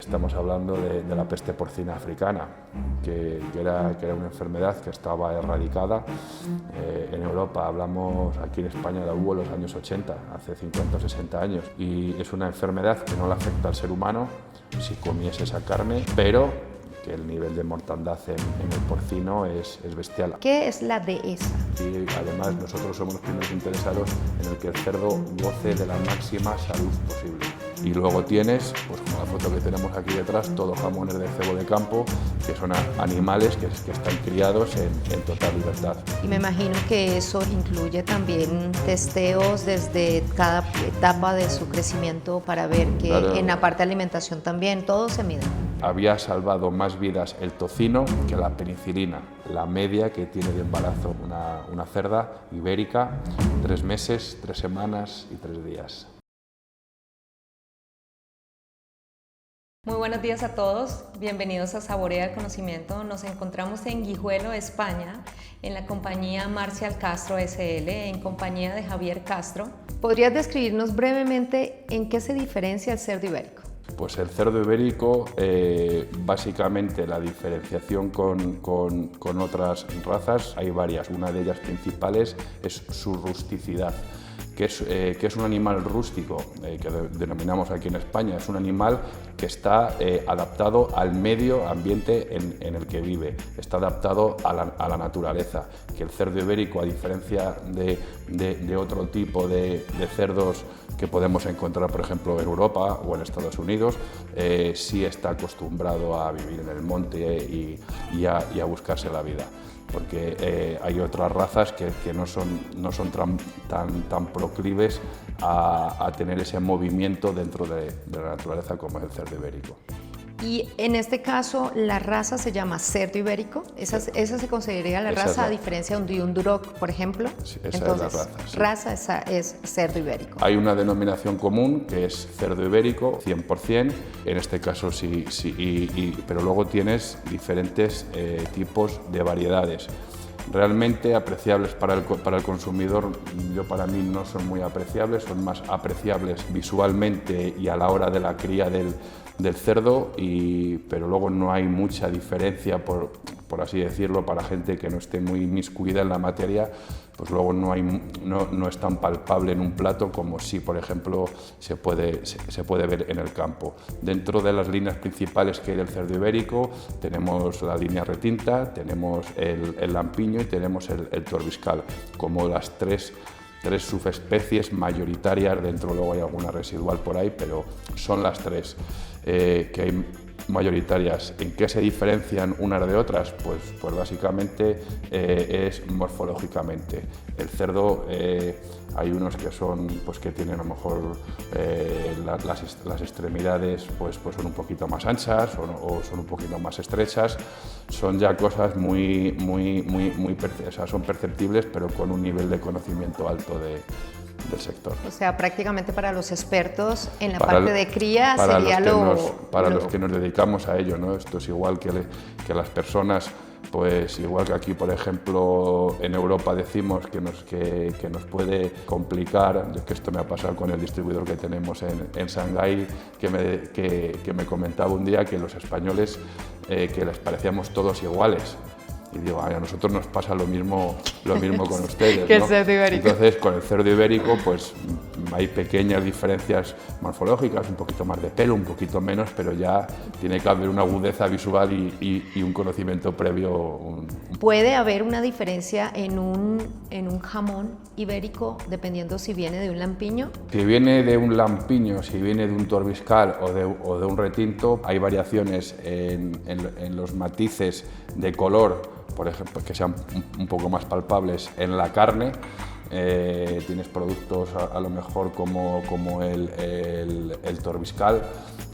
estamos hablando de la peste porcina africana, que era una enfermedad que estaba erradicada. En Europa hablamos, aquí en España la hubo en los años 80, hace 50 o 60 años, y es una enfermedad que no le afecta al ser humano si comiese esa carne, pero que el nivel de mortandad en el porcino es bestial. ¿Qué es la dehesa? Y además nosotros somos los primeros interesados en el que el cerdo goce de la máxima salud posible. Y luego tienes, pues como la foto que tenemos aquí detrás, todos jamones de cebo de campo, que son animales que están criados en total libertad. Y me imagino que eso incluye también testeos desde cada etapa de su crecimiento para ver que Claro. En la parte de alimentación también todo se mide. Había salvado más vidas el tocino que la penicilina. La media que tiene de embarazo una cerda ibérica, 3 meses, 3 semanas y 3 días. Muy buenos días a todos, bienvenidos a Saborea el Conocimiento. Nos encontramos en Guijuelo, España, en la compañía Marcial Castro SL, en compañía de Javier Castro. ¿Podrías describirnos brevemente en qué se diferencia el cerdo ibérico? Pues el cerdo ibérico, básicamente la diferenciación con otras razas, hay varias. Una de ellas principales es su rusticidad, que es un animal rústico, que denominamos aquí en España. Es un animal que está adaptado al medio ambiente en el que vive, está adaptado a la naturaleza. Que el cerdo ibérico, a diferencia de otro tipo de cerdos que podemos encontrar, por ejemplo, en Europa o en Estados Unidos, sí está acostumbrado a vivir en el monte y a buscarse la vida. Porque hay otras razas que no son tan proclives a tener ese movimiento dentro de la naturaleza como es el cerdo ibérico. Y en este caso, la raza se llama cerdo ibérico. ¿Esa se consideraría la raza a diferencia de un duroc, por ejemplo? Sí, esa Entonces, es la raza. Sí. Raza esa es cerdo ibérico. Hay una denominación común que es cerdo ibérico, 100%, en este caso sí, pero luego tienes diferentes tipos de variedades. Realmente apreciables para el consumidor, para mí no son muy apreciables, son más apreciables visualmente y a la hora de la cría del cerdo, pero luego no hay mucha diferencia, por así decirlo, para gente que no esté muy inmiscuida en la materia, pues luego no es tan palpable en un plato como si, por ejemplo, se puede ver en el campo. Dentro de las líneas principales que hay del cerdo ibérico tenemos la línea retinta, tenemos el lampiño y tenemos el torbiscal, como las tres subespecies mayoritarias. Dentro luego hay alguna residual por ahí, pero son las tres que hay mayoritarias. ¿En qué se diferencian unas de otras? Pues básicamente es morfológicamente. El cerdo, hay unos que que tienen a lo mejor las extremidades pues son un poquito más anchas o son un poquito más estrechas. Son ya cosas son perceptibles, pero con un nivel de conocimiento alto del sector. O sea, prácticamente para los expertos en la parte de cría sería para los que nos dedicamos a ello, ¿no? Esto es igual que las personas, pues igual que aquí, por ejemplo, en Europa decimos que nos puede complicar, que esto me ha pasado con el distribuidor que tenemos en Shanghái, que me comentaba un día que los españoles que les parecíamos todos iguales. Y digo, a nosotros nos pasa lo mismo con ustedes, que ¿no? el cerdo ibérico. Entonces, con el cerdo ibérico, pues hay pequeñas diferencias morfológicas, un poquito más de pelo, un poquito menos, pero ya tiene que haber una agudeza visual y un conocimiento previo. ¿Puede haber una diferencia en un jamón ibérico dependiendo si viene de un lampiño? Si viene de un lampiño, si viene de un torbiscal o de un retinto, hay variaciones en los matices de color, por ejemplo, que sean un poco más palpables en la carne. Tienes productos a lo mejor como el torbiscal,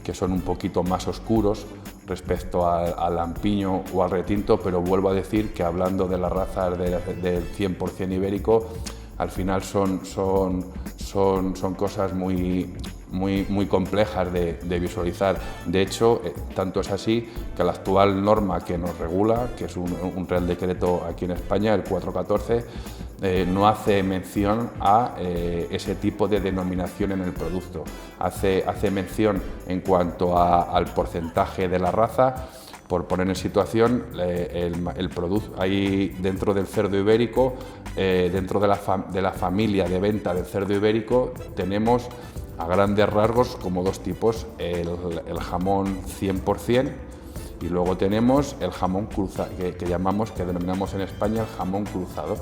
que son un poquito más oscuros respecto al lampiño o al retinto, pero vuelvo a decir que hablando de las razas del 100% ibérico, al final son cosas muy complejas de visualizar. De hecho, tanto es así que la actual norma que nos regula, que es un Real Decreto aquí en España, el 414, no hace mención a ese tipo de denominación en el producto. Hace mención en cuanto al porcentaje de la raza. Por poner en situación, el producto hay dentro del cerdo ibérico, dentro de la familia de venta del cerdo ibérico, tenemos a grandes rasgos como dos tipos: el jamón 100%, y luego tenemos el jamón cruzado, que denominamos en España el jamón cruzado.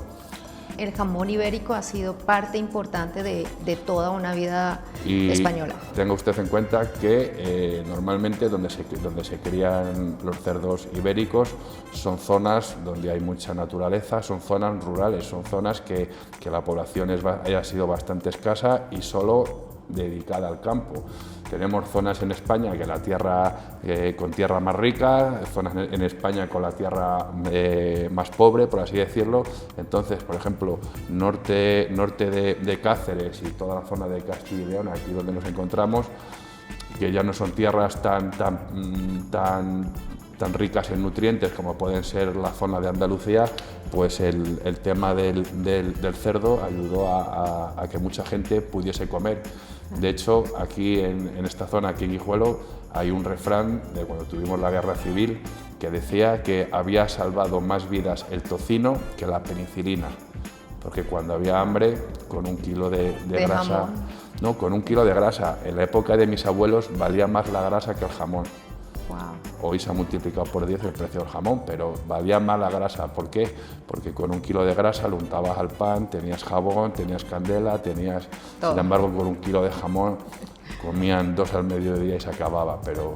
El jamón ibérico ha sido parte importante de toda una vida española. Tenga usted en cuenta que normalmente donde se crían los cerdos ibéricos son zonas donde hay mucha naturaleza, son zonas rurales, son zonas que la población haya sido bastante escasa y solo dedicada al campo. Tenemos zonas en España que la tierra con tierra más rica, zonas en España con la tierra más pobre, por así decirlo. Entonces, por ejemplo, norte de Cáceres y toda la zona de Castilla y León, aquí donde nos encontramos, que ya no son tierras tan ricas en nutrientes como pueden ser la zona de Andalucía, pues el tema del cerdo ayudó a que mucha gente pudiese comer. De hecho, aquí en esta zona, aquí en Guijuelo, hay un refrán de cuando tuvimos la guerra civil que decía que había salvado más vidas el tocino que la penicilina, porque cuando había hambre, con un kilo de grasa, no, con un kilo de grasa, en la época de mis abuelos valía más la grasa que el jamón. Wow. Hoy se ha multiplicado por 10 el precio del jamón, pero valía más la grasa. ¿Por qué? Porque con un kilo de grasa lo untabas al pan, tenías jabón, tenías candela, tenías... Todo. Sin embargo, con un kilo de jamón comían 2 al mediodía y se acaba, pero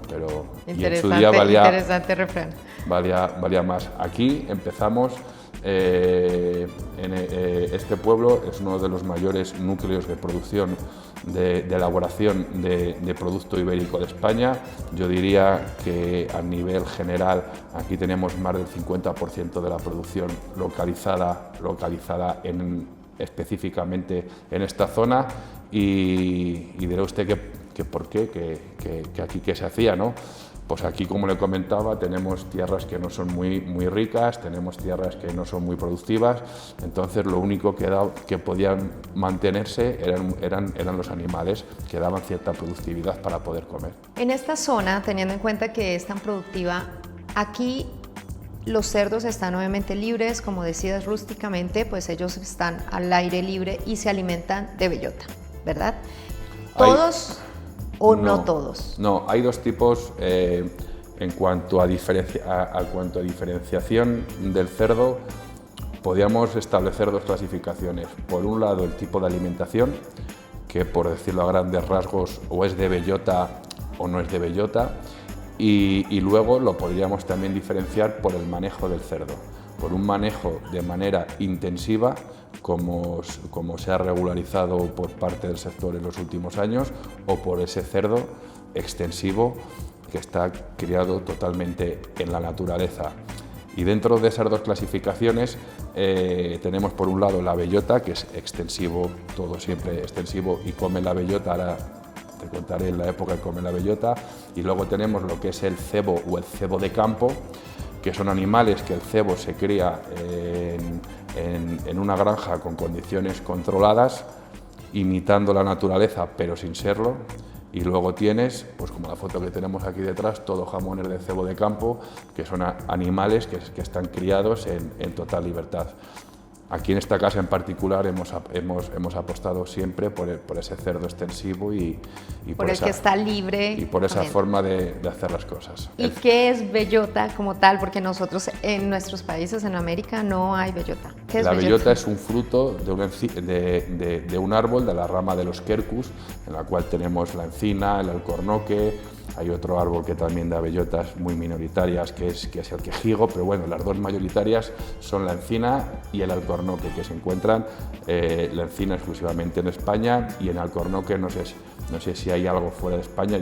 y en su día interesante refrán. Valía más. Aquí empezamos... este pueblo es uno de los mayores núcleos de producción, de elaboración de producto ibérico de España. Yo diría que a nivel general aquí tenemos más del 50% de la producción localizada específicamente en esta zona, y dirá usted que por qué, que aquí qué se hacía, ¿no? Pues aquí, como le comentaba, tenemos tierras que no son muy ricas, tenemos tierras que no son muy productivas, entonces lo único que podían mantenerse eran los animales, que daban cierta productividad para poder comer. En esta zona, teniendo en cuenta que es tan productiva, aquí los cerdos están obviamente libres, como decías, rústicamente, pues ellos están al aire libre y se alimentan de bellota, ¿verdad? ¿Todos o no todos? No, hay dos tipos en cuanto a diferenciación del cerdo. Podríamos establecer dos clasificaciones. Por un lado, el tipo de alimentación, que por decirlo a grandes rasgos o es de bellota o no es de bellota, y luego lo podríamos también diferenciar por el manejo del cerdo, por un manejo de manera intensiva, como se ha regularizado por parte del sector en los últimos años, o por ese cerdo extensivo que está criado totalmente en la naturaleza. Y dentro de esas dos clasificaciones tenemos por un lado la bellota, que es extensivo, todo siempre extensivo, y come la bellota. Ahora te contaré la época que come la bellota. Y luego tenemos lo que es el cebo o el cebo de campo, que son animales que el cebo se cría en una granja con condiciones controladas, imitando la naturaleza pero sin serlo. Y luego tienes, pues como la foto que tenemos aquí detrás, todos jamones de cebo de campo, que son animales que están criados en total libertad. Aquí en esta casa en particular hemos apostado siempre por ese cerdo extensivo y por el que está libre. Y por esa forma de hacer las cosas. ¿Y qué es bellota como tal? Porque nosotros en nuestros países, en América, no hay bellota. ¿Qué es la bellota? Bellota es un fruto de un árbol, de la rama de los quercus, en la cual tenemos la encina, el alcornoque. Hay otro árbol que también da bellotas muy minoritarias, que es el quejigo, pero bueno, las dos mayoritarias son la encina y el alcornoque, que se encuentran la encina exclusivamente en España, y en alcornoque no sé si hay algo fuera de España.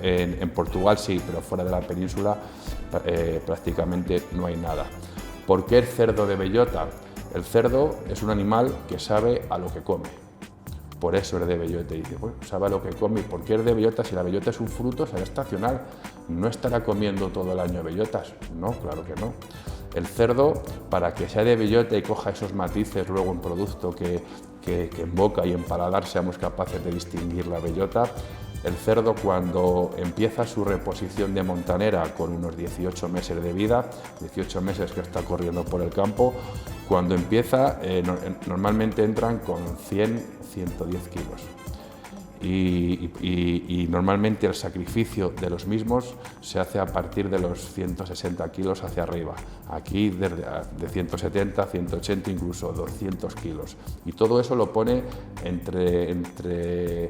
En Portugal sí, pero fuera de la península prácticamente no hay nada. ¿Por qué el cerdo de bellota? El cerdo es un animal que sabe a lo que come. Por eso es de bellota, y dice, bueno, sabe a lo que come. ¿Y por qué es de bellota? Si la bellota es un fruto, será estacional, no estará comiendo todo el año bellotas. No, claro que no. El cerdo, para que sea de bellota y coja esos matices luego en producto que en boca y en paladar seamos capaces de distinguir la bellota, el cerdo cuando empieza su reposición de montanera con unos 18 meses de vida, 18 meses que está corriendo por el campo, cuando empieza normalmente entran con 100-110 kilos. Y normalmente el sacrificio de los mismos se hace a partir de los 160 kilos hacia arriba. Aquí de 170, 180, incluso 200 kilos. Y todo eso lo pone entre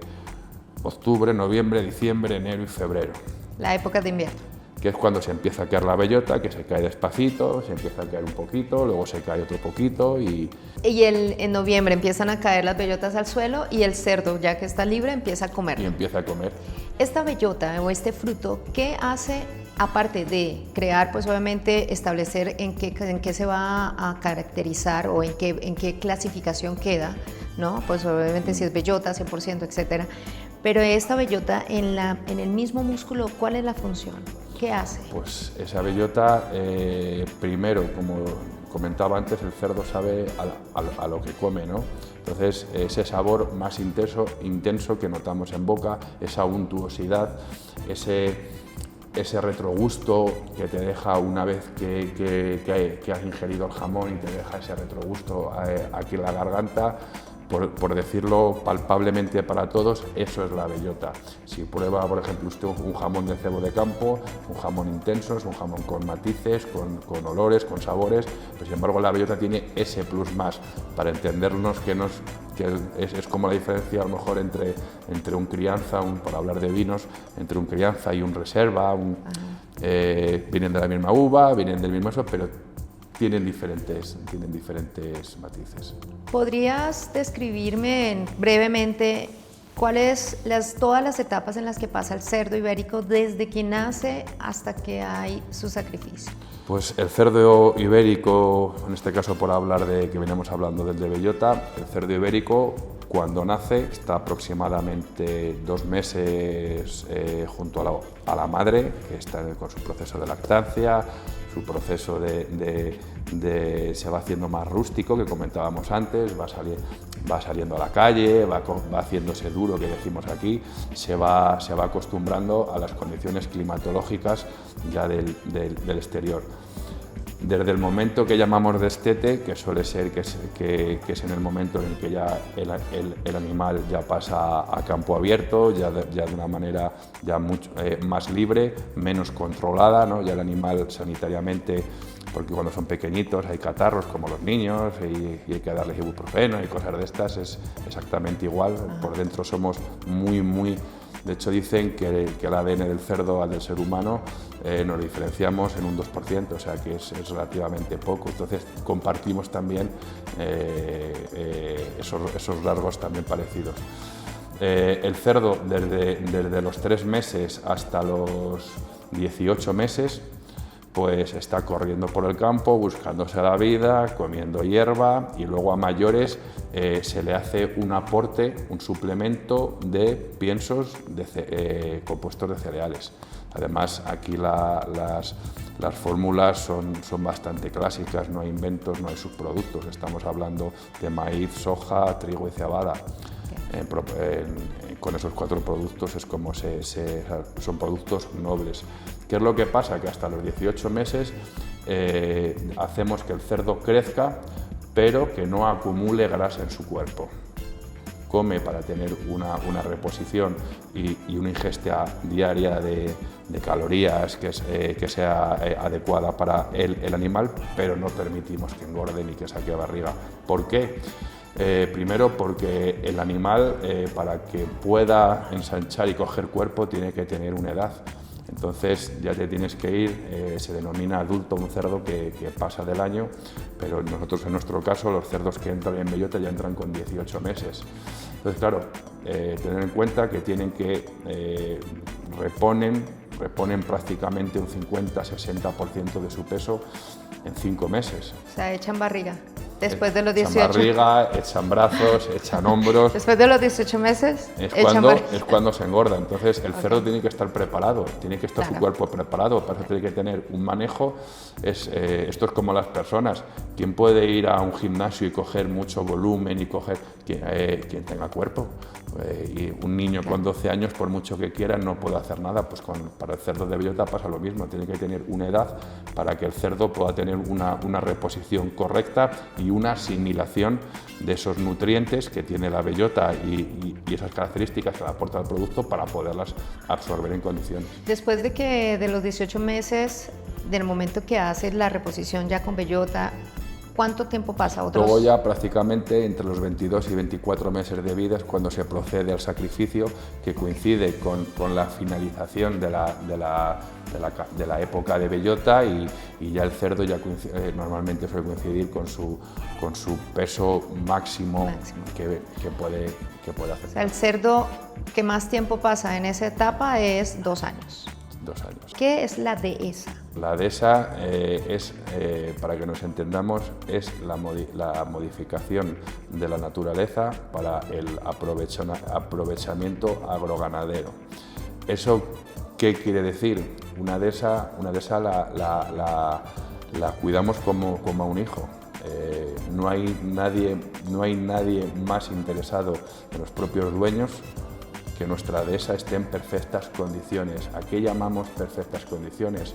octubre, noviembre, diciembre, enero y febrero. La época de invierno. Que es cuando se empieza a caer la bellota, que se cae despacito, se empieza a caer un poquito, luego se cae otro poquito y... En noviembre empiezan a caer las bellotas al suelo y el cerdo, ya que está libre, empieza a comer. Y empieza a comer. Esta bellota o este fruto, ¿qué hace aparte de crear, pues obviamente establecer en qué se va a caracterizar o en qué clasificación queda, ¿no? Pues obviamente si es bellota, 100%, etcétera. Pero esta bellota en el mismo músculo, ¿cuál es la función? ¿Qué hace? Pues esa bellota, primero, como comentaba antes, el cerdo sabe a lo que come, ¿no? Entonces, ese sabor más intenso que notamos en boca, esa untuosidad, ese retrogusto que te deja una vez que has ingerido el jamón y te deja ese retrogusto aquí en la garganta, por decirlo palpablemente para todos, eso es la bellota. Si prueba, por ejemplo, usted un jamón de cebo de campo, un jamón intenso, es un jamón con matices, con olores, con sabores, pero sin embargo la bellota tiene ese plus más para entendernos que es como la diferencia a lo mejor entre un crianza, para hablar de vinos, entre un crianza y un reserva, vienen de la misma uva, vienen del mismo eso, pero tienen diferentes matices. ¿Podrías describirme brevemente cuáles todas las etapas en las que pasa el cerdo ibérico desde que nace hasta que hay su sacrificio? Pues el cerdo ibérico, en este caso por hablar de que veníamos hablando del de bellota, el cerdo ibérico cuando nace está aproximadamente 2 meses junto a la madre, que está con su proceso de lactancia, su proceso se va haciendo más rústico, que comentábamos antes, va saliendo a la calle, va haciéndose duro, que decimos aquí, se va acostumbrando a las condiciones climatológicas ya del exterior. Desde el momento que llamamos destete, que suele ser que es en el momento en el que ya el animal ya pasa a campo abierto, ya de una manera ya mucho más libre, menos controlada, ¿no? Ya el animal sanitariamente, porque cuando son pequeñitos hay catarros como los niños y hay que darles ibuprofeno y cosas de estas, es exactamente igual. Por dentro somos muy... De hecho dicen que el ADN del cerdo al del ser humano nos diferenciamos en un 2%, o sea que es relativamente poco. Entonces compartimos también esos rasgos también parecidos. El cerdo desde los 3 meses hasta los 18 meses pues está corriendo por el campo, buscándose la vida, comiendo hierba y luego a mayores se le hace un aporte, un suplemento de piensos compuestos de cereales. Además, aquí las fórmulas son bastante clásicas, no hay inventos, no hay subproductos. Estamos hablando de maíz, soja, trigo y cebada. Con esos 4 productos es como son productos nobles. ¿Qué es lo que pasa? Que hasta los 18 meses hacemos que el cerdo crezca, pero que no acumule grasa en su cuerpo. Come para tener una reposición y una ingesta diaria de calorías que sea adecuada para el animal, pero no permitimos que engorde ni que saque barriga. ¿Por qué? Primero porque el animal, para que pueda ensanchar y coger cuerpo, tiene que tener una edad. Entonces ya te tienes que ir, se denomina adulto un cerdo que pasa del año, pero nosotros en nuestro caso los cerdos que entran en bellota ya entran con 18 meses. Entonces claro, tener en cuenta que reponen prácticamente un 50-60% de su peso en 5 meses. O sea, echan barriga. Después de los 18. Echan barriga, echan brazos, echan hombros. Después de los 18 meses. Es cuando se engorda. Entonces el cerdo tiene que estar preparado, tiene que estar su cuerpo preparado. Para eso tiene que tener un manejo. Esto es como las personas. ¿Quién puede ir a un gimnasio y coger mucho volumen y coger? Quien tenga cuerpo. Y un niño con 12 años, por mucho que quiera, no puede hacer nada. Pues para el cerdo de bellota pasa lo mismo. Tiene que tener una edad para que el cerdo pueda tener una reposición correcta y una asimilación de esos nutrientes que tiene la bellota y esas características que le aporta el producto para poderlas absorber en condiciones. Después de los 18 meses, del momento que haces la reposición ya con bellota, ¿cuánto tiempo pasa? Luego ya prácticamente entre los 22 y 24 meses de vida es cuando se procede al sacrificio, que coincide con la finalización de la época de bellota y ya el cerdo ya normalmente suele coincidir con su peso máximo. Que puede hacer. O sea, el cerdo que más tiempo pasa en esa etapa es 2 años. 2 años. ¿Qué es la dehesa? La dehesa para que nos entendamos, es la modificación de la naturaleza para el aprovechamiento agroganadero. ¿Eso qué quiere decir? Una dehesa la cuidamos como a un hijo. No hay nadie más interesado en los propios dueños que nuestra dehesa esté en perfectas condiciones. ¿A qué llamamos perfectas condiciones?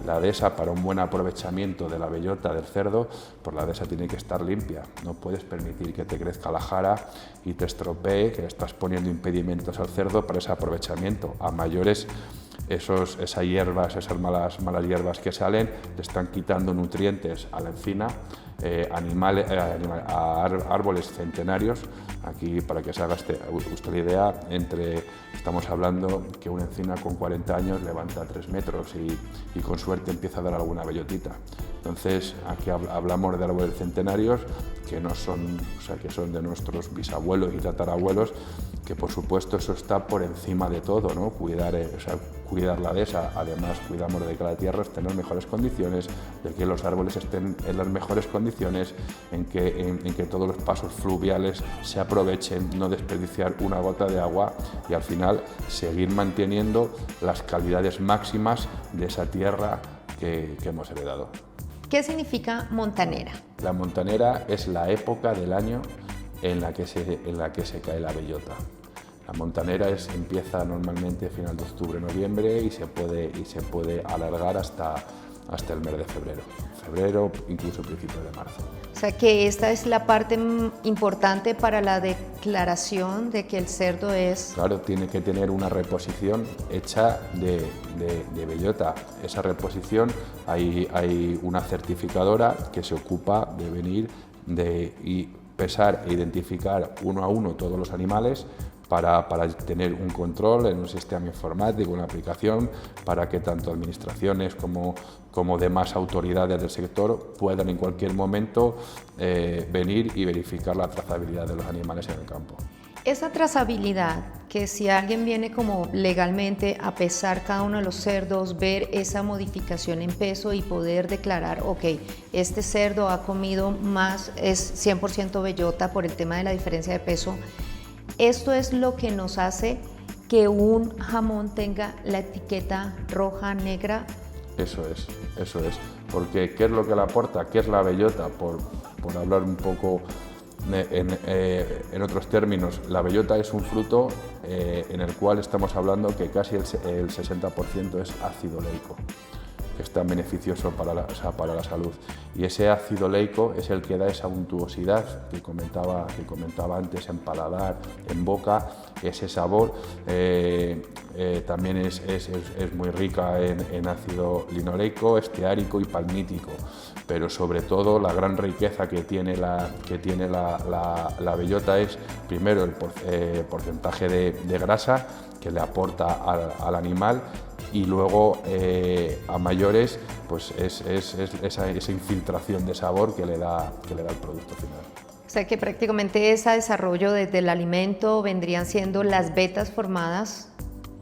La dehesa, para un buen aprovechamiento de la bellota del cerdo, pues la dehesa tiene que estar limpia. No puedes permitir que te crezca la jara y te estropee, que le estás poniendo impedimentos al cerdo para ese aprovechamiento. A mayores, esas malas hierbas que salen, le están quitando nutrientes a la encina, a árboles centenarios. Aquí, para que se haga usted la idea, estamos hablando que una encina con 40 años levanta 3 metros y con suerte empieza a dar alguna bellotita. Entonces, aquí hablamos de árboles centenarios que son de nuestros bisabuelos y tatarabuelos, que por supuesto eso está por encima de todo, ¿no? Cuidar la dehesa. Además, cuidamos de que la tierra esté en las mejores condiciones, de que los árboles estén en las mejores condiciones, en que todos los pasos fluviales se aprovechen, no desperdiciar una gota de agua y al final seguir manteniendo las calidades máximas de esa tierra que hemos heredado. ¿Qué significa montanera? La montanera es la época del año en la que se cae la bellota. La montanera empieza normalmente a final de octubre, noviembre y se puede alargar hasta el mes de febrero, incluso principios de marzo. O sea que esta es la parte importante para la declaración de que el cerdo es... Claro, tiene que tener una reposición hecha de bellota. Esa reposición, hay una certificadora que se ocupa de venir y pesar e identificar uno a uno todos los animales para tener un control en un sistema informático, una aplicación, para que tanto administraciones como demás autoridades del sector puedan en cualquier momento venir y verificar la trazabilidad de los animales en el campo. Esa trazabilidad, que si alguien viene como legalmente a pesar cada uno de los cerdos, ver esa modificación en peso y poder declarar, ok, este cerdo ha comido más, es 100% bellota por el tema de la diferencia de peso. Esto es lo que nos hace que un jamón tenga la etiqueta roja, negra. Eso es. Porque ¿qué es lo que le aporta? ¿Qué es la bellota? Por hablar un poco en otros términos, la bellota es un fruto en el cual estamos hablando que casi el 60% es ácido leico, que es tan beneficioso para la salud. Y ese ácido leico es el que da esa untuosidad que comentaba antes en paladar, en boca, ese sabor. También es muy rica en ácido linoleico, esteárico y palmítico, pero sobre todo la gran riqueza que tiene la bellota es primero el porcentaje de grasa que le aporta al animal, y luego a mayores pues es esa infiltración de sabor que le da el producto final. O sea que prácticamente ese desarrollo desde el alimento vendrían siendo las vetas formadas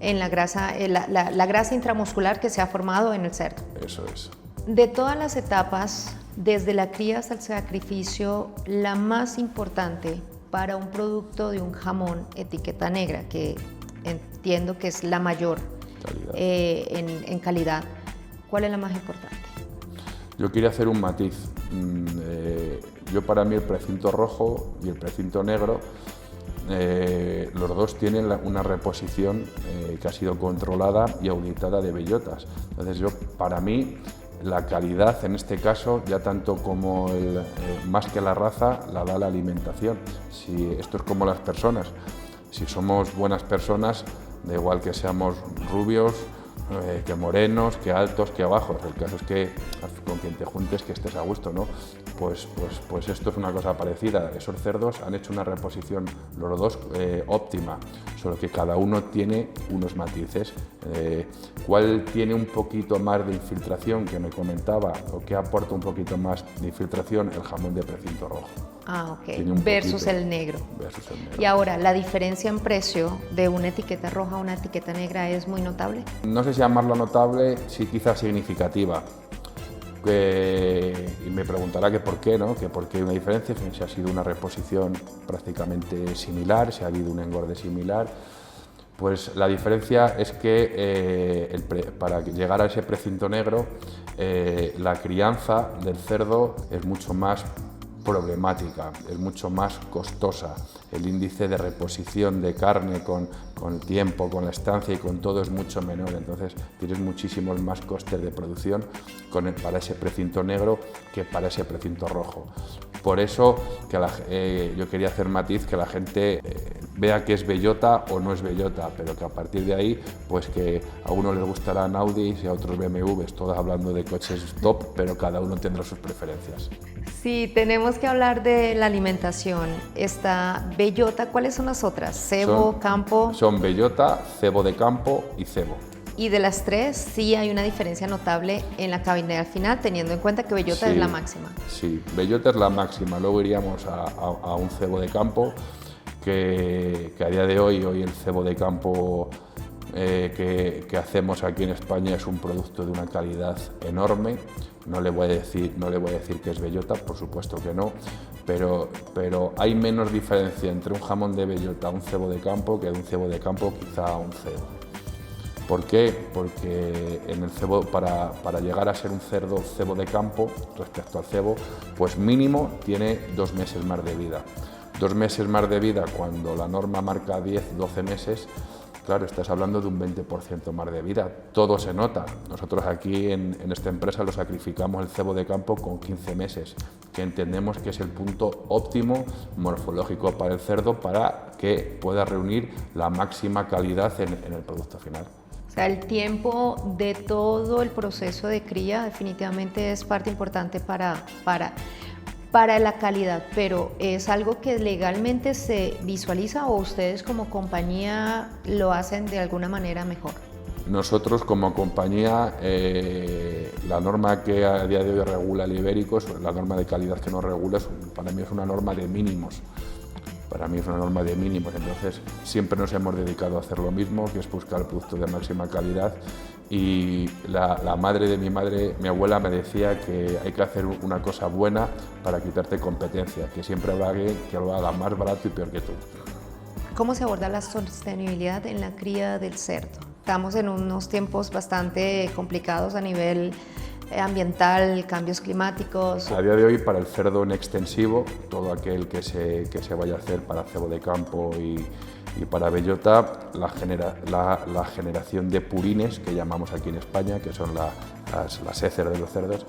en la grasa, la grasa intramuscular que se ha formado en el cerdo. Eso es. De todas las etapas, desde la cría hasta el sacrificio, la más importante para un producto de un jamón etiqueta negra, que entiendo que es la mayor Calidad. En calidad, ¿cuál es la más importante? Yo quería hacer un matiz. Yo para mí el precinto rojo y el precinto negro, los dos tienen una reposición que ha sido controlada y auditada de bellotas. Entonces para mí la calidad en este caso, ya tanto como más que la raza, la da la alimentación. Si esto es como las personas, si somos buenas personas, da igual que seamos rubios, que morenos, que altos, que bajos. El caso es que con quien te juntes que estés a gusto, ¿no? Pues esto es una cosa parecida. Esos cerdos han hecho una reposición, los dos, óptima, solo que cada uno tiene unos matices. ¿Cuál tiene un poquito más de infiltración, que me comentaba, o qué aporta un poquito más de infiltración? El jamón de precinto rojo. Ah, ok. Versus el negro. Versus el negro. Y ahora, ¿la diferencia en precio de una etiqueta roja a una etiqueta negra es muy notable? No sé si llamarla notable, sí quizás significativa. Y me preguntará que por qué, ¿no? Que por qué hay una diferencia, si ha sido una reposición prácticamente similar, si ha habido un engorde similar. Pues la diferencia es que para llegar a ese precinto negro, la crianza del cerdo es mucho más problemática, es mucho más costosa. El índice de reposición de carne con el tiempo, con la estancia y con todo es mucho menor. Entonces tienes muchísimos más costes de producción para ese precinto negro que para ese precinto rojo. Por eso que yo quería hacer matiz, que la gente vea que es bellota o no es bellota, pero que a partir de ahí, pues que a uno les gustarán Audis y a otros BMWs, todos hablando de coches top, pero cada uno tendrá sus preferencias. Sí, tenemos que hablar de la alimentación. Esta bellota, ¿cuáles son las otras? Cebo, campo. Son bellota, cebo de campo y cebo. Y de las tres sí hay una diferencia notable en la cabina al final, teniendo en cuenta que bellota es la máxima. Sí, bellota es la máxima. Luego iríamos a un cebo de campo, que a día de hoy el cebo de campo que hacemos aquí en España es un producto de una calidad enorme. No le voy a decir que es bellota, por supuesto que no, pero hay menos diferencia entre un jamón de bellota a un cebo de campo que de un cebo de campo quizá a un cebo. ¿Por qué? Porque en el cebo, para llegar a ser un cebo de campo respecto al cebo, pues mínimo tiene 2 meses más de vida. 2 meses más de vida cuando la norma marca 10-12 meses, claro, estás hablando de un 20% más de vida. Todo se nota. Nosotros aquí en esta empresa lo sacrificamos el cebo de campo con 15 meses, que entendemos que es el punto óptimo morfológico para el cerdo para que pueda reunir la máxima calidad en el producto final. O sea, el tiempo de todo el proceso de cría definitivamente es parte importante para la calidad, pero ¿es algo que legalmente se visualiza o ustedes como compañía lo hacen de alguna manera mejor? Nosotros como compañía, la norma que a día de hoy regula el ibérico, la norma de calidad que nos regula, para mí es una norma de mínimos. Para mí es una norma de mínimos, entonces siempre nos hemos dedicado a hacer lo mismo, que es buscar productos de máxima calidad. Y la madre de mi madre, mi abuela, me decía que hay que hacer una cosa buena para quitarte competencia, que siempre habrá alguien que lo haga más barato y peor que tú. ¿Cómo se aborda la sostenibilidad en la cría del cerdo? Estamos en unos tiempos bastante complicados a nivel ambiental, cambios climáticos. A día de hoy, para el cerdo en extensivo, todo aquel que se vaya a hacer para cebo de campo y para bellota, la generación de purines, que llamamos aquí en España, que son las heces de los cerdos,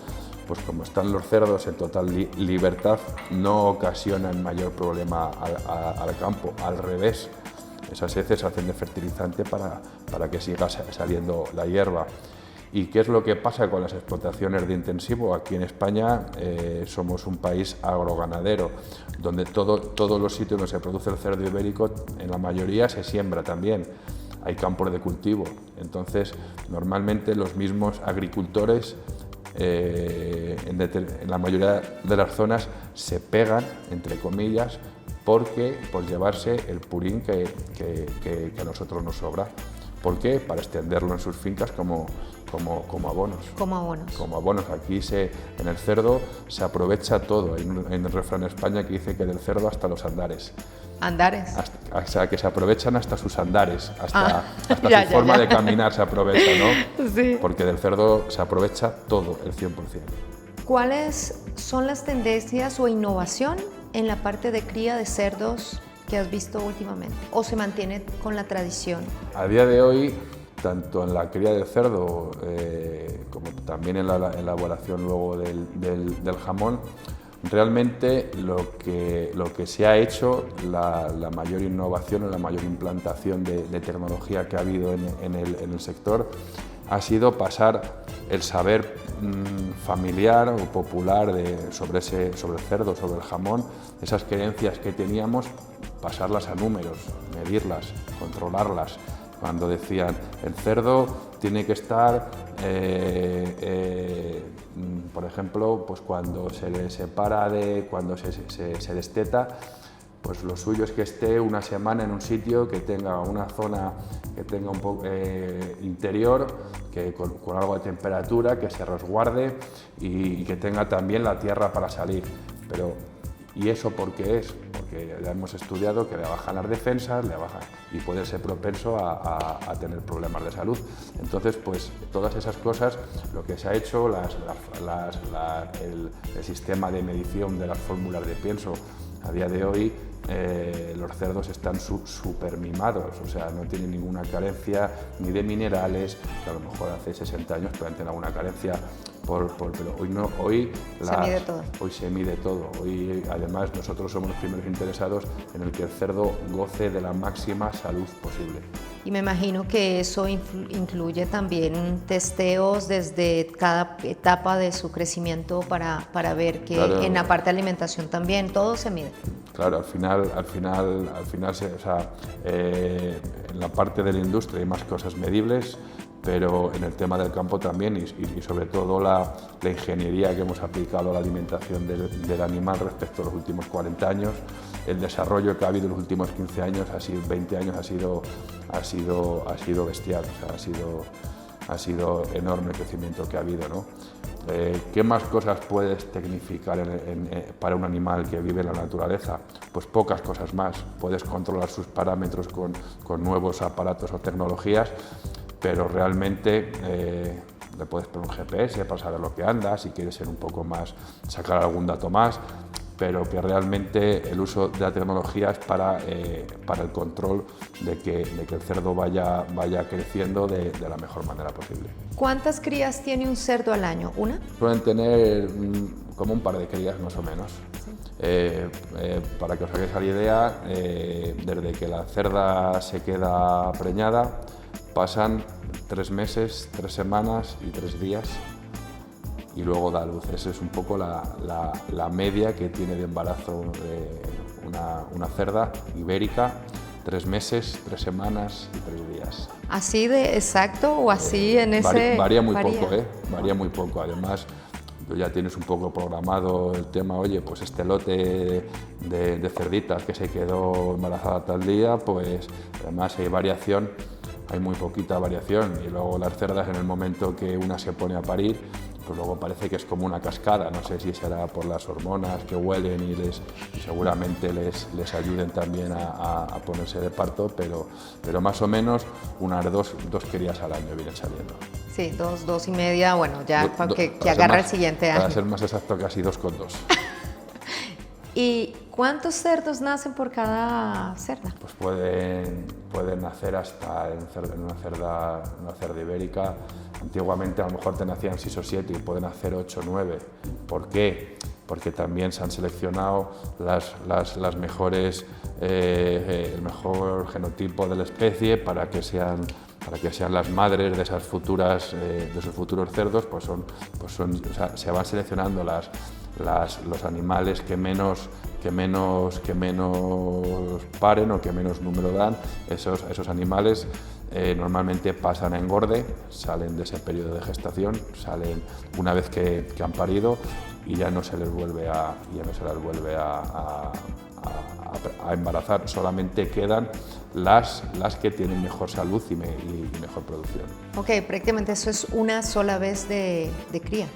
pues como están los cerdos en total libertad, no ocasionan mayor problema al campo, al revés. Esas heces hacen de fertilizante para que siga saliendo la hierba. ¿Y qué es lo que pasa con las explotaciones de intensivo? Aquí en España somos un país agroganadero, donde todos los sitios donde se produce el cerdo ibérico, en la mayoría se siembra también. Hay campos de cultivo, entonces normalmente los mismos agricultores en la mayoría de las zonas se pegan, entre comillas, por llevarse el purín que a nosotros nos sobra. ¿Por qué? Para extenderlo en sus fincas como como abonos. Como abonos. Como abonos. Aquí en el cerdo se aprovecha todo. Hay un refrán en España que dice que del cerdo hasta los andares. Andares. O sea, que se aprovechan hasta sus andares, hasta ya, su forma ya. de caminar se aprovecha, ¿no? Sí. Porque del cerdo se aprovecha todo, el 100%. ¿Cuáles son las tendencias o innovación en la parte de cría de cerdos que has visto últimamente? ¿O se mantiene con la tradición? A día de hoy, tanto en la cría del cerdo como también en la elaboración luego del jamón, realmente lo que se ha hecho, la mayor innovación o la mayor implantación de tecnología que ha habido en el sector ha sido pasar el saber familiar o popular sobre el cerdo, sobre el jamón, esas creencias que teníamos, pasarlas a números, medirlas, controlarlas. Cuando decían, el cerdo tiene que estar, por ejemplo, pues cuando se le separa cuando se desteta, pues lo suyo es que esté una semana en un sitio que tenga una zona que tenga un poco interior, que con algo de temperatura, que se resguarde y que tenga también la tierra para salir. ¿Y eso por qué es? Porque ya hemos estudiado que le bajan las defensas, y puede ser propenso a tener problemas de salud. Entonces, pues todas esas cosas, lo que se ha hecho, el sistema de medición de las fórmulas de pienso, a día de hoy los cerdos están súper mimados, o sea, no tienen ninguna carencia ni de minerales, que a lo mejor hace 60 años pueden tener alguna carencia, pero hoy no, hoy se mide todo. Hoy además nosotros somos los primeros interesados en el que el cerdo goce de la máxima salud posible. Y me imagino que eso incluye también testeos desde cada etapa de su crecimiento para ver que claro, en la parte de alimentación también todo se mide. Claro, al final en la parte de la industria hay más cosas medibles, pero en el tema del campo también y sobre todo la ingeniería que hemos aplicado a la alimentación del animal respecto a los últimos 40 años, el desarrollo que ha habido en los últimos 15 años, 20 años, ha sido bestial, o sea, ha sido enorme el crecimiento que ha habido, ¿no? ¿Qué más cosas puedes tecnificar para un animal que vive en la naturaleza? Pues pocas cosas más. Puedes controlar sus parámetros con nuevos aparatos o tecnologías, pero realmente le puedes poner un GPS para saber lo que anda, si quieres ser un poco más, sacar algún dato más, pero que realmente el uso de la tecnología es para el control de que el cerdo vaya creciendo de la mejor manera posible. ¿Cuántas crías tiene un cerdo al año? ¿Una? Suelen tener como un par de crías más o menos. Sí. Para que os hagáis la idea, desde que la cerda se queda preñada, pasan 3 meses, 3 semanas y 3 días y luego da luz. Esa es un poco la media que tiene de embarazo una cerda ibérica, 3 meses, 3 semanas y 3 días. ¿Así de exacto o así en ese...? Varía muy poco, varía muy poco. Además, tú ya tienes un poco programado el tema, oye, pues este lote de cerditas que se quedó embarazada tal día, pues además hay variación, hay muy poquita variación y luego las cerdas en el momento que una se pone a parir, pues luego parece que es como una cascada, no sé si será por las hormonas que huelen y seguramente les ayuden también a ponerse de parto, pero más o menos unas dos crías al año vienen saliendo. Sí, 2 y media, bueno, ya que agarra el siguiente año. Para ser más exacto, casi 2,2. ¿Y cuántos cerdos nacen por cada cerda? Pues pueden nacer hasta en una cerda ibérica. Antiguamente a lo mejor te nacían 6 o 7 y pueden nacer 8 o 9. ¿Por qué? Porque también se han seleccionado las mejores, el mejor genotipo de la especie para que sean las madres de esas futuras, de esos futuros cerdos, o sea, se van seleccionando los animales que menos paren o que menos número dan. Esos animales normalmente pasan a engorde, salen de ese periodo de gestación, salen una vez que han parido y ya no se les vuelve a embarazar, solamente quedan las que tienen mejor salud y mejor producción. Ok, prácticamente eso es una sola vez de cría.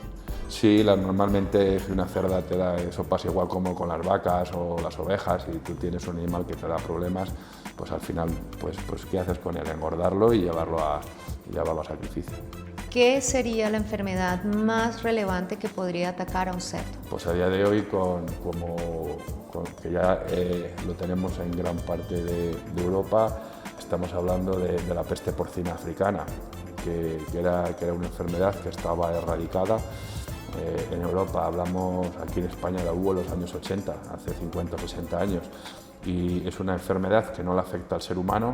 Sí, normalmente si una cerda te da, eso pasa igual como con las vacas o las ovejas, y tú tienes un animal que te da problemas, pues al final, pues ¿qué haces con él? Engordarlo y llevarlo a sacrificio. ¿Qué sería la enfermedad más relevante que podría atacar a un cerdo? Pues a día de hoy, que ya lo tenemos en gran parte de Europa, estamos hablando de la peste porcina africana, que era una enfermedad que estaba erradicada. En Europa hablamos, aquí en España la hubo en los años 80, hace 50 o 60 años, y es una enfermedad que no le afecta al ser humano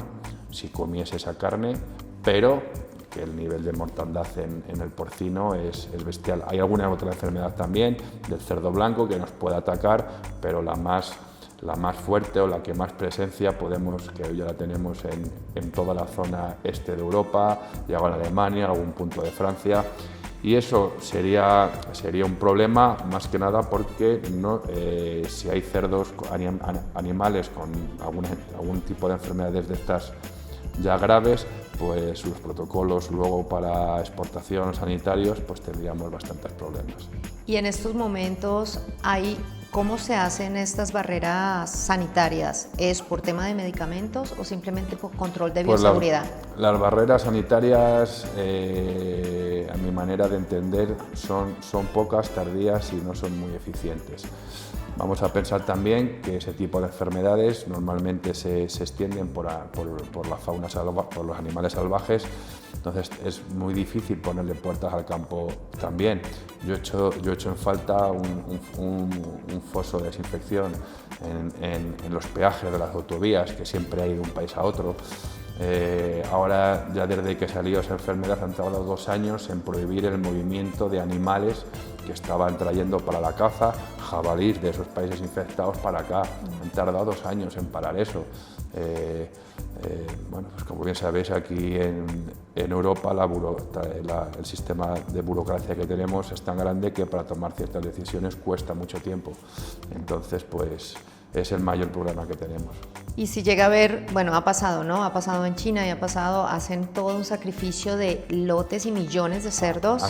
si comiese esa carne, pero que el nivel de mortandad en el porcino es bestial. Hay alguna otra enfermedad también del cerdo blanco que nos puede atacar, pero la más fuerte o la que más presencia que hoy ya la tenemos en toda la zona este de Europa, llega a Alemania, algún punto de Francia, y eso sería un problema más que nada porque si hay cerdos, animales con algún tipo de enfermedades de estas ya graves, pues los protocolos luego para exportación sanitarios, pues tendríamos bastantes problemas. Y en estos momentos ¿cómo se hacen estas barreras sanitarias? ¿Es por tema de medicamentos o simplemente por control de bioseguridad? Las barreras sanitarias, a mi manera de entender, son pocas, tardías y no son muy eficientes. Vamos a pensar también que ese tipo de enfermedades normalmente se extienden por la fauna por los animales salvajes, entonces es muy difícil ponerle puertas al campo también. Yo he hecho en falta un foso de desinfección en los peajes de las autovías, que siempre hay de un país a otro. Ahora, ya desde que salió esa enfermedad, han tardado 2 años en prohibir el movimiento de animales que estaban trayendo para la caza, jabalíes de esos países infectados para acá. Han tardado 2 años en parar eso. Bueno, pues como bien sabéis, aquí en Europa el sistema de burocracia que tenemos es tan grande que para tomar ciertas decisiones cuesta mucho tiempo. Entonces, pues es el mayor problema que tenemos. Y si llega a haber, bueno, ha pasado, ¿no? Ha pasado en China y hacen todo un sacrificio de lotes y millones de cerdos.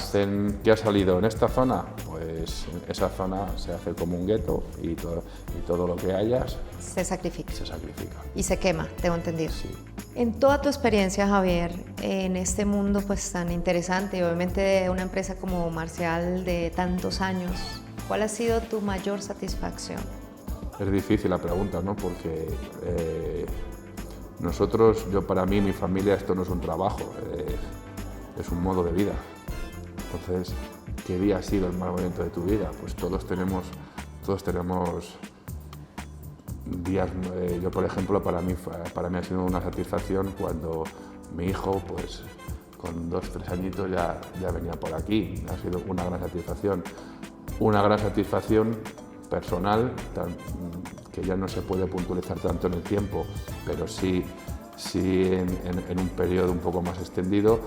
¿Qué ha salido en esta zona? Pues esa zona se hace como un gueto y todo lo que hayas se sacrifica. Se sacrifica. Y se quema, tengo entendido. Sí. En toda tu experiencia, Javier, en este mundo pues tan interesante y obviamente de una empresa como Marcial de tantos años, ¿cuál ha sido tu mayor satisfacción? Es difícil la pregunta, ¿no? Porque para mí, mi familia, esto no es un trabajo, es un modo de vida. Entonces, ¿qué día ha sido el más bonito de tu vida? Pues todos tenemos días. Yo, por ejemplo, para mí ha sido una satisfacción cuando mi hijo, pues con 2 o 3 añitos ya venía por aquí. Ha sido una gran satisfacción personal, que ya no se puede puntualizar tanto en el tiempo, pero sí en un periodo un poco más extendido.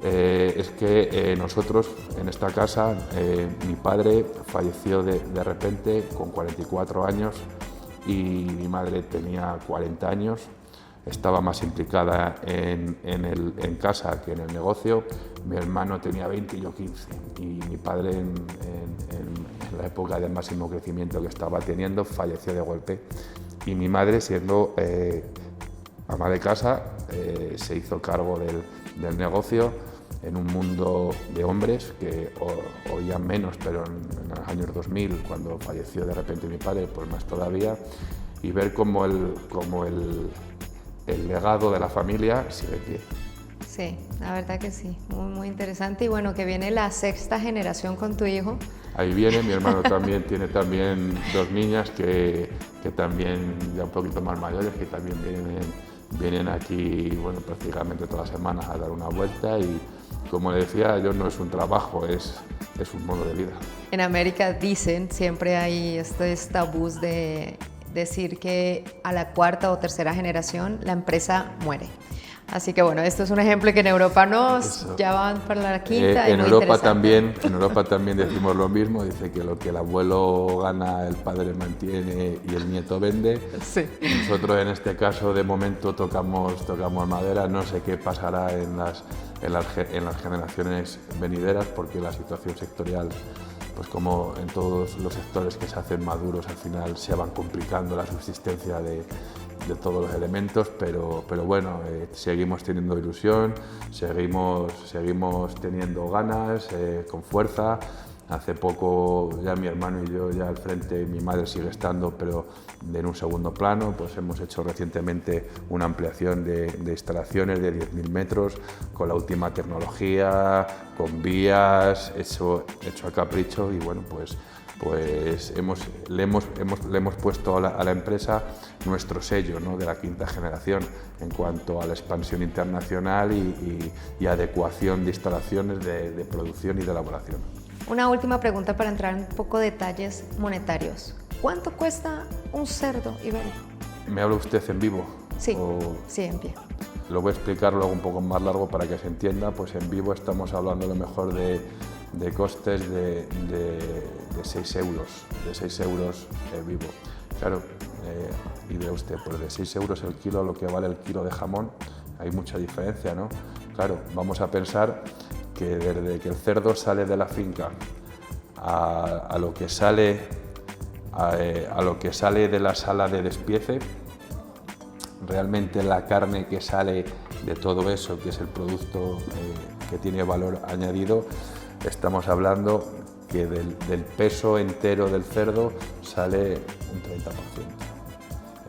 Es que nosotros en esta casa, mi padre falleció de repente con 44 años y mi madre tenía 40 años. Estaba más implicada en casa que en el negocio. Mi hermano tenía 20 y yo 15. Y mi padre, en la época de máximo crecimiento que estaba teniendo, falleció de golpe. Y mi madre, siendo ama de casa, se hizo cargo del negocio en un mundo de hombres que oían menos, pero en los años 2000, cuando falleció de repente mi padre, pues más todavía, y ver cómo el legado de la familia sigue en pie. Sí, la verdad que sí, muy, muy interesante. Y bueno, que viene la 6ª generación con tu hijo. Ahí viene, mi hermano también tiene 2 niñas que también ya un poquito más mayores, que también vienen aquí, bueno, prácticamente todas las semanas a dar una vuelta, y como le decía, yo no es un trabajo, es un modo de vida. En América siempre hay estos tabús de decir que a la 4ª o 3ª generación la empresa muere. Así que bueno, esto es un ejemplo que en Europa ya van para la quinta. En Europa también decimos lo mismo, dice que lo que el abuelo gana, el padre mantiene y el nieto vende. Sí. Nosotros en este caso de momento tocamos madera, no sé qué pasará en las generaciones venideras, porque la situación sectorial, pues como en todos los sectores que se hacen maduros, al final se van complicando la subsistencia de todos los elementos, pero bueno, seguimos teniendo ilusión, seguimos teniendo ganas, con fuerza. Hace poco ya mi hermano y yo ya al frente, mi madre sigue estando, pero en un segundo plano. Pues hemos hecho recientemente una ampliación de instalaciones de 10.000 metros con la última tecnología, con vías, hecho a capricho, y bueno, pues le hemos puesto a la empresa nuestro sello, ¿no?, de la quinta generación en cuanto a la expansión internacional y adecuación de instalaciones de producción y de elaboración. Una última pregunta para entrar en un poco de detalles monetarios. ¿Cuánto cuesta un cerdo ibérico? ¿Me habla usted en vivo? Sí, sí, en pie. Lo voy a explicar luego un poco más largo para que se entienda. Pues en vivo estamos hablando a lo mejor de costes de 6 euros, vivo. Claro, y ve usted, pues de 6 euros el kilo, lo que vale el kilo de jamón, hay mucha diferencia, ¿no? Claro, vamos a pensar que desde que el cerdo sale de la finca a lo que sale de la sala de despiece, realmente la carne que sale de todo eso, que es el producto que tiene valor añadido, estamos hablando que del peso entero del cerdo sale un 30%.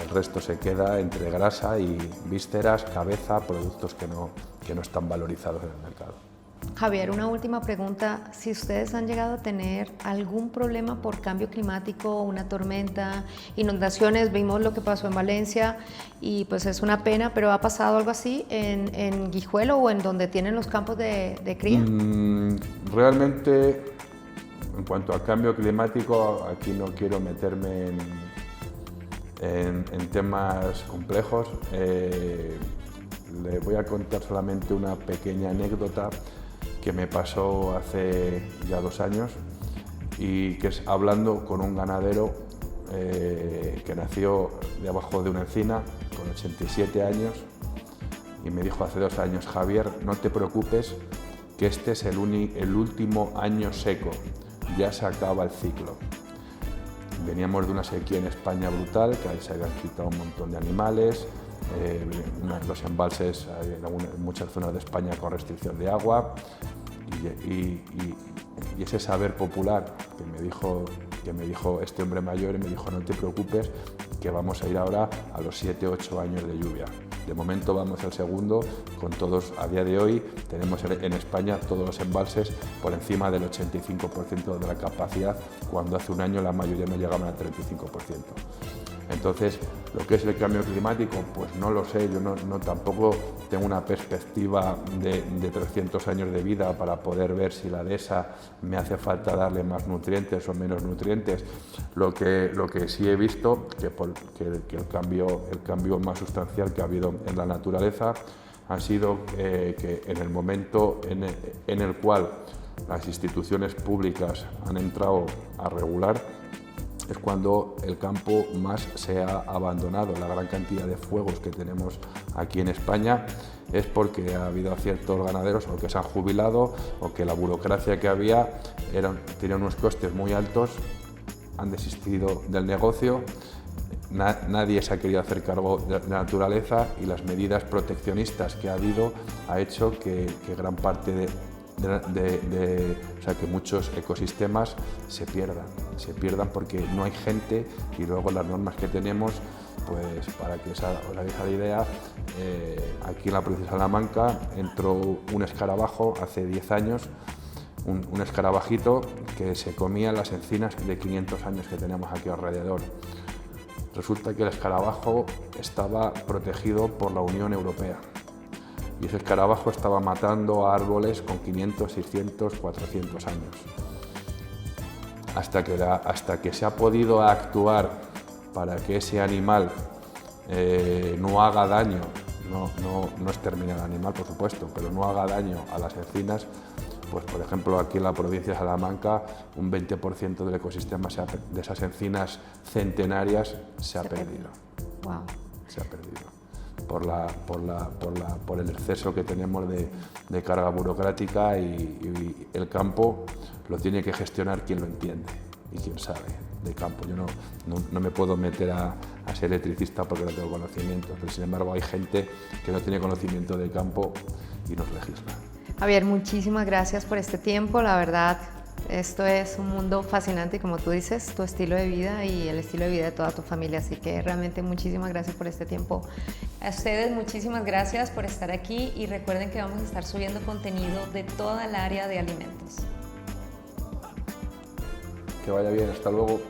El resto se queda entre grasa y vísceras, cabeza, productos que no están valorizados en el mercado. Javier, una última pregunta. Si ustedes han llegado a tener algún problema por cambio climático, una tormenta, inundaciones, vimos lo que pasó en Valencia y pues es una pena, pero ¿ha pasado algo así en Guijuelo o en donde tienen los campos de cría? Realmente, en cuanto al cambio climático, aquí no quiero meterme en temas complejos. Le voy a contar solamente una pequeña anécdota que me pasó hace ya 2 años, y que es hablando con un ganadero que nació debajo de una encina con 87 años, y me dijo hace 2 años: Javier, no te preocupes, que este es el último año seco, ya se acaba el ciclo. Veníamos de una sequía en España brutal, que se habían quitado un montón de animales, los embalses en muchas zonas de España con restricción de agua, y ese saber popular que me dijo este hombre mayor, y me dijo: no te preocupes, que vamos a ir ahora a los 7-8 años de lluvia. De momento vamos al segundo, con todos, a día de hoy tenemos en España todos los embalses por encima del 85% de la capacidad, cuando hace un año la mayoría no llegaban al 35%. Entonces, lo que es el cambio climático, pues no lo sé, yo tampoco tengo una perspectiva de 300 años de vida para poder ver si la dehesa me hace falta darle más nutrientes o menos nutrientes. Lo que sí he visto, que el cambio más sustancial que ha habido en la naturaleza ha sido que en el momento en el cual las instituciones públicas han entrado a regular, es cuando el campo más se ha abandonado. La gran cantidad de fuegos que tenemos aquí en España es porque ha habido ciertos ganaderos o que se han jubilado, o que la burocracia que había tenía unos costes muy altos, han desistido del negocio, nadie se ha querido hacer cargo de la naturaleza, y las medidas proteccionistas que ha habido ha hecho que gran parte o sea, que muchos ecosistemas se pierdan porque no hay gente, y luego las normas que tenemos, pues para que os hagáis la idea, aquí en la provincia de Salamanca entró un escarabajo hace 10 años, un escarabajito que se comía las encinas de 500 años que tenemos aquí alrededor. Resulta que el escarabajo estaba protegido por la Unión Europea, y ese escarabajo estaba matando a árboles con 500, 600, 400 años. Hasta que se ha podido actuar para que ese animal no haga daño, no exterminar al animal, por supuesto, pero no haga daño a las encinas. Pues, por ejemplo, aquí en la provincia de Salamanca, un 20% del ecosistema de esas encinas centenarias se ha perdido. Wow. Se ha perdido por el exceso que tenemos de carga burocrática y el campo lo tiene que gestionar quien lo entiende y quien sabe de campo. Yo no me puedo meter a ser electricista porque no tengo conocimiento, pero sin embargo hay gente que no tiene conocimiento de campo y nos legisla. Javier, muchísimas gracias por este tiempo. La verdad, esto es un mundo fascinante y, como tú dices, tu estilo de vida y el estilo de vida de toda tu familia. Así que realmente muchísimas gracias por este tiempo. A ustedes muchísimas gracias por estar aquí y recuerden que vamos a estar subiendo contenido de toda el área de alimentos. Que vaya bien, hasta luego.